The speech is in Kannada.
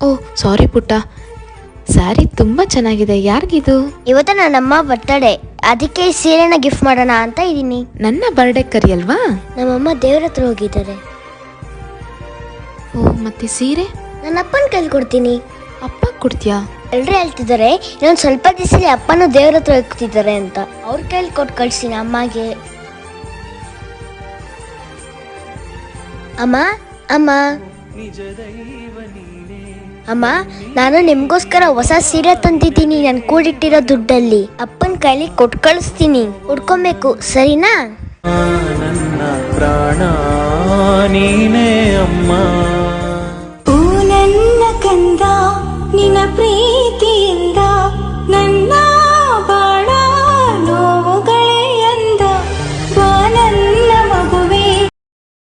ಓ ಸಾರಿ ಪುಟ್ಟ, ಸ್ಯಾರಿ ತುಂಬ ಚೆನ್ನಾಗಿದೆ. ಯಾರಿಗಿದು? ಇವತ್ತು ನನ್ನಮ್ಮ ಬರ್ತಡೆ, ಅದಕ್ಕೆ ಈ ಸೀರೆನ ಗಿಫ್ಟ್ ಮಾಡೋಣ ಅಂತ ಇದ್ದೀನಿ. ನನ್ನ ಬರ್ಡೇ ಕರಿಯಲ್ವಾ? ನಮ್ಮಮ್ಮ ದೇವ್ರ ಹತ್ರ ಹೋಗಿದ್ದಾರೆ. ಓ ಮತ್ತೆ ಸೀರೆ ನನ್ನ ಅಪ್ಪನ ಕೈಲಿ ಕೊಡ್ತೀನಿ. ಅಪ್ಪ ಕೊಡ್ತೀಯಾ? ಎಲ್ರು ಹೇಳ್ತಿದ್ದಾರೆ ಇನ್ನೊಂದು ಸ್ವಲ್ಪ ದಿವಸದಲ್ಲಿ ಅಪ್ಪನೂ ದೇವ್ರ ಹತ್ರ ಹೋಗ್ತಿದ್ದಾರೆ ಅಂತ. ಅವ್ರ ಕೈಲಿ ಕೊಟ್ಟು ಕಳ್ಸಿನ ಅಮ್ಮಗೆ. ಅಮ್ಮ ಅಮ್ಮ ಅಮ್ಮ, ನಾನು ನಿಮ್ಗೋಸ್ಕರ ಹೊಸ ಸೀರೆ ತಂದಿದ್ದೀನಿ. ನಾನು ಕೂಡಿಟ್ಟಿರೋ ದುಡ್ಡಲ್ಲಿ ಅಪ್ಪನ ಕೈಲಿ ಕೊಟ್ಟು ಕಳಿಸ್ತೀನಿ, ಉಡ್ಕೊಬೇಕು, ಸರಿನಾ? ನನ್ನ ಪ್ರಾಣ ನೀನೇ ಅಮ್ಮ, ನನ್ನ ಕಂದ ನಿನ್ನ ಪ್ರೀತಿ